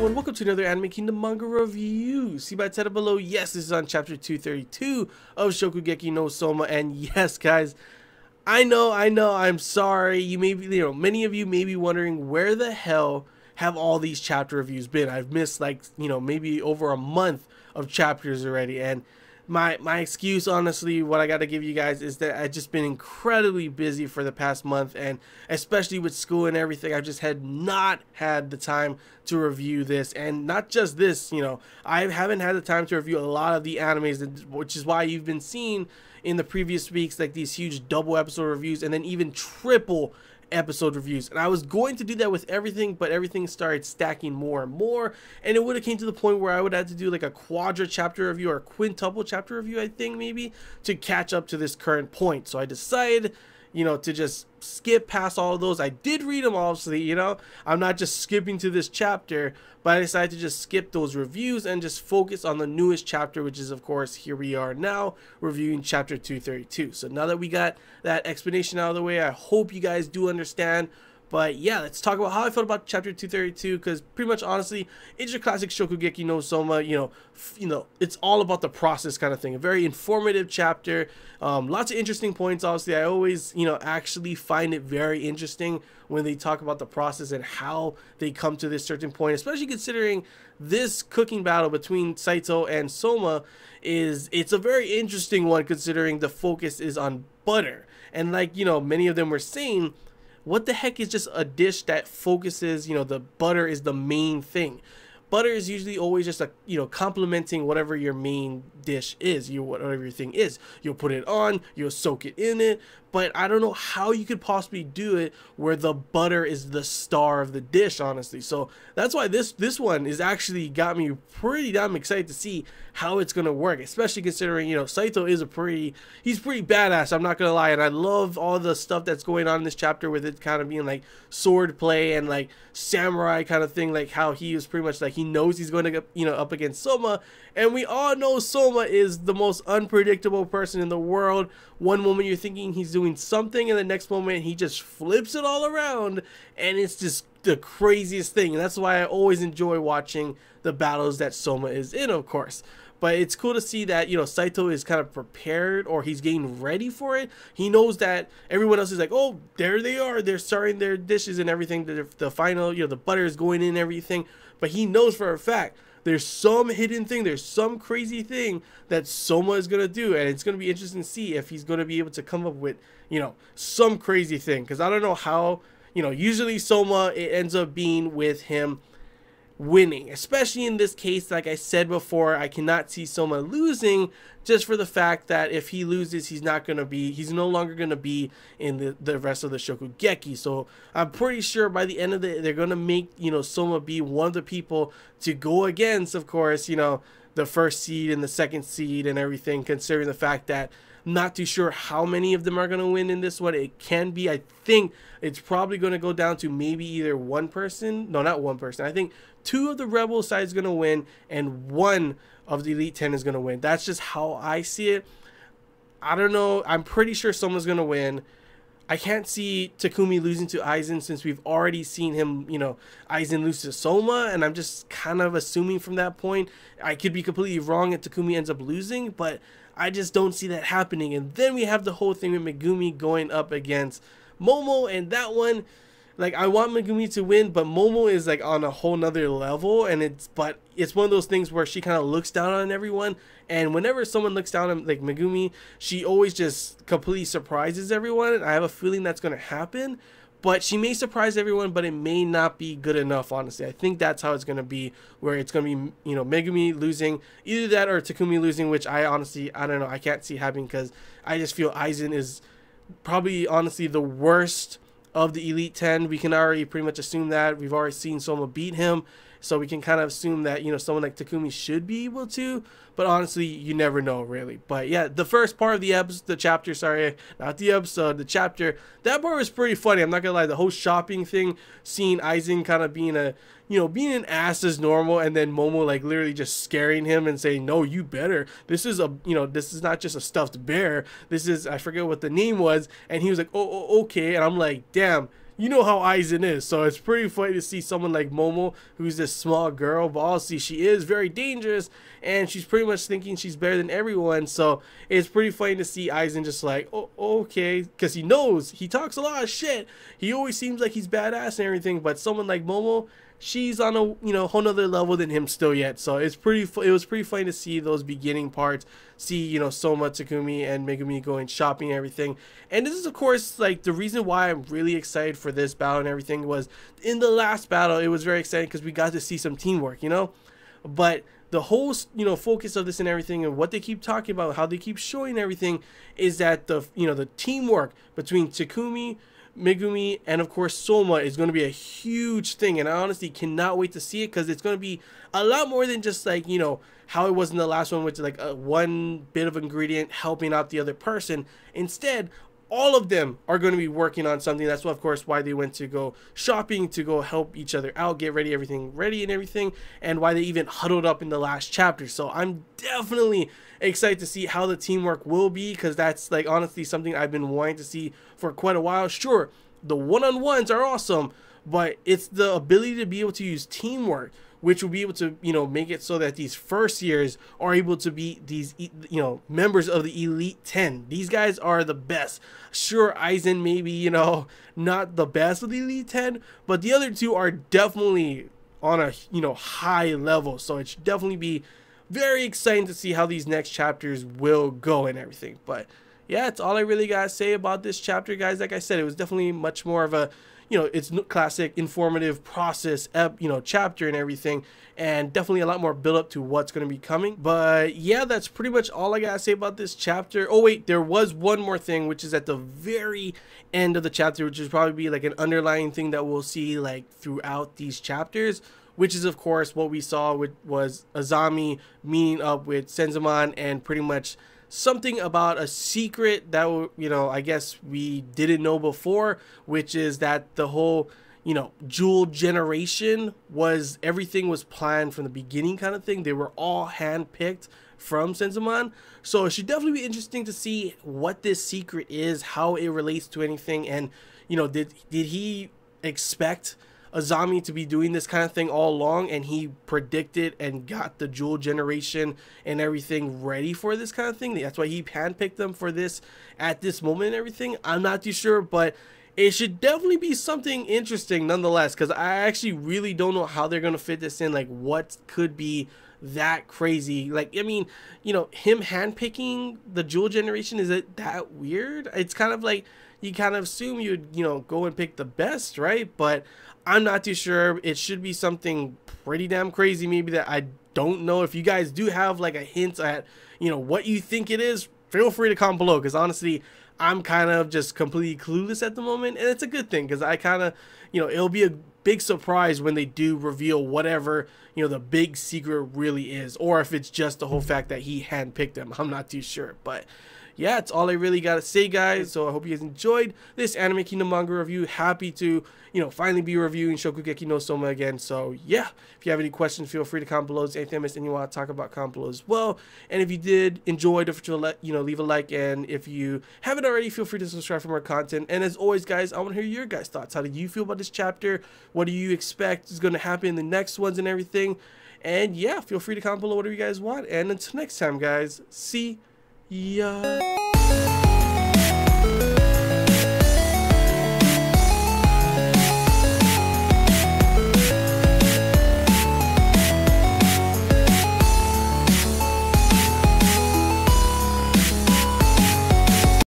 Welcome to another Anime Kingdom manga review. See by the title below, yes, this is on chapter 232 of Shokugeki no Soma, and yes, guys, I know, I'm sorry. You may be, many of you may be wondering where the hell have all these chapter reviews been. I've missed maybe over a month of chapters already, and my excuse, honestly, what I got to give you guys is that I've just been incredibly busy for the past month, and especially with school and everything, I just had not had the time to review this. And not just this, I haven't had the time to review a lot of the animes, which is why you've been seeing in the previous weeks like these huge double episode reviews and then even triple episode reviews. And I was going to do that with everything, but everything started stacking more and more, and it would have came to the point where I would have to do like a quadra chapter review or a quintuple chapter review, I think, maybe, to catch up to this current point. So I decided to just skip past all of those. I did read them, obviously, I'm not just skipping to this chapter, but I decided to just skip those reviews and just focus on the newest chapter, which is, of course, here we are now reviewing chapter 232. So now that we got that explanation out of the way, I hope you guys do understand. But yeah, let's talk about how I felt about chapter 232, because pretty much, honestly, it's your classic Shokugeki no Soma. It's all about the process kind of thing. A very informative chapter. Lots of interesting points. Obviously, I always, actually find it very interesting when they talk about the process and how they come to this certain point, especially considering this cooking battle between Saito and Soma it's a very interesting one, considering the focus is on butter. And like, many of them were saying, what the heck is just a dish that focuses, the butter is the main thing? Butter is usually always just complementing whatever your main dish is, whatever your thing is. You'll put it on, you'll soak it in it, but I don't know how you could possibly do it where the butter is the star of the dish, honestly. So that's why this one is actually got me pretty damn excited to see how it's gonna work, especially considering Saito is he's pretty badass, I'm not gonna lie, and I love all the stuff that's going on in this chapter with it kind of being like sword play and like samurai kind of thing, like how he is pretty much like he knows he's going to get up against Soma, and we all know Soma is the most unpredictable person in the world. One moment you're thinking he's doing something, and the next moment he just flips it all around, and it's just the craziest thing. And that's why I always enjoy watching the battles that Soma is in, of course. But it's cool to see that, Saito is kind of prepared, or he's getting ready for it. He knows that everyone else is like, oh, there they are. They're starting their dishes and everything. The final, the butter is going in and everything. But he knows for a fact there's some hidden thing, there's some crazy thing that Soma is going to do. And it's going to be interesting to see if he's going to be able to come up with, some crazy thing. Because I don't know how, usually Soma, it ends up being with him winning, especially in this case. Like I said before, I cannot see Soma losing, just for the fact that if he loses, he's no longer going to be in the rest of the Shokugeki. So I'm pretty sure by the end of they're going to make, Soma be one of the people to go against, of course, the first seed and the second seed and everything, considering the fact that I'm not too sure how many of them are going to win in this one. It can be, I think it's probably going to go down to maybe either one person. No, not one person. I think 2 of the rebel side is going to win, and 1 of the Elite 10 is going to win. That's just how I see it. I don't know. I'm pretty sure someone's going to win. I can't see Takumi losing to Aizen, since we've already seen him, Aizen lose to Soma, and I'm just kind of assuming from that point. I could be completely wrong if Takumi ends up losing, but I just don't see that happening. And then we have the whole thing with Megumi going up against Momo, and that one, like, I want Megumi to win, but Momo is like on a whole nother level, and it's one of those things where she kind of looks down on everyone, and whenever someone looks down on like Megumi, she always just completely surprises everyone, and I have a feeling that's going to happen. But she may surprise everyone, but it may not be good enough, honestly. I think that's how it's going to be, where it's going to be, Megumi losing, either that or Takumi losing, which I don't know, I can't see happening, because I just feel Aizen is probably, honestly, the worst of the Elite 10. We can already pretty much assume that. We've already seen Soma beat him. so we can kind of assume that, you know, someone like Takumi should be able to, but honestly, you never know really. But yeah, the first part of the episode, the chapter, sorry, not the episode, the chapter, that part was pretty funny. I'm not gonna lie, the whole shopping thing, seeing Aizen kind of being a, you know, being an ass as normal, and then Momo like literally just scaring him and saying, no, you better, this is a, you know, this is not just a stuffed bear, this is, I forget what the name was, and he was like, oh, okay, and I'm like, damn, you know how Aizen is. So it's pretty funny to see someone like Momo, who's this small girl, but obviously she is very dangerous, and she's pretty much thinking she's better than everyone. So it's pretty funny to see Aizen just like, oh, okay, because he knows, he talks a lot of shit, he always seems like he's badass and everything, but someone like Momo, she's on a, you know, whole nother level than him still yet. So it's it was pretty funny to see those beginning parts, see, you know, Soma, Takumi, and Megumi going shopping and everything. And this is of course like the reason why I'm really excited for this battle and everything was in the last battle it was very exciting because we got to see some teamwork, you know. But the whole, you know, focus of this and everything, and what they keep talking about, how they keep showing everything, is that the, you know, the teamwork between Takumi, Megumi, and of course Soma is going to be a huge thing, and I honestly cannot wait to see it, because it's going to be a lot more than just like, you know, how it was in the last one, which is like a one bit of ingredient helping out the other person. Instead, all of them are going to be working on something. That's of course why they went to go shopping, to go help each other out, get ready, everything ready and everything, and why they even huddled up in the last chapter. So I'm definitely excited to see how the teamwork will be, because that's like honestly something I've been wanting to see for quite a while. Sure, the one-on-ones are awesome, but it's the ability to be able to use teamwork, which will be able to, you know, make it so that these first years are able to be these, you know, members of the Elite 10. These guys are the best. Sure, Aizen maybe, you know, not the best of the Elite 10, but the other two are definitely on a, you know, high level. So it should definitely be very exciting to see how these next chapters will go and everything. But yeah, that's all I really gotta say about this chapter, guys. Like I said, it was definitely much more of a, you know, it's classic informative process, you know, chapter and everything, and definitely a lot more build up to what's going to be coming. But yeah, that's pretty much all I gotta say about this chapter. Oh wait, there was one more thing, which is at the very end of the chapter, which is probably be like an underlying thing that we'll see like throughout these chapters, which is of course what we saw was Azami meeting up with Senzaman, and pretty much something about a secret that, you know, I guess we didn't know before, which is that the whole, you know, jewel generation was, everything was planned from the beginning kind of thing. They were all handpicked from Senzaman. So it should definitely be interesting to see what this secret is, how it relates to anything, and, you know, did he expect Azami to be doing this kind of thing all along, and he predicted and got the jewel generation and everything ready for this kind of thing? That's why he handpicked them for this at this moment and everything. I'm not too sure, but it should definitely be something interesting nonetheless, because I actually really don't know how they're going to fit this in, like what could be that crazy. Like, I mean, you know, him handpicking the jewel generation, is it that weird? It's kind of like you kind of assume you'd, you know, go and pick the best, right? But I'm not too sure. It should be something pretty damn crazy, maybe, that I don't know. If you guys do have like a hint at, you know, what you think it is, feel free to comment below, because honestly, I'm kind of just completely clueless at the moment, and it's a good thing, because I kind of, you know, it'll be a big surprise when they do reveal whatever, you know, the big secret really is, or if it's just the whole fact that he handpicked them. I'm not too sure, but yeah, it's all I really gotta say, guys. So I hope you guys enjoyed this Anime Kingdom manga review. Happy to, you know, finally be reviewing Shokugeki no Soma again. So yeah, if you have any questions, feel free to comment below. Is anything I missed and you want to talk about, comment below as well. And if you did enjoy, don't forget to you know, leave a like, and if you haven't already, feel free to subscribe for more content. And as always, guys, I want to hear your guys' thoughts. How do you feel about this chapter? What do you expect is going to happen in the next ones and everything? And yeah, feel free to comment below whatever you guys want. And until next time, guys, see ya.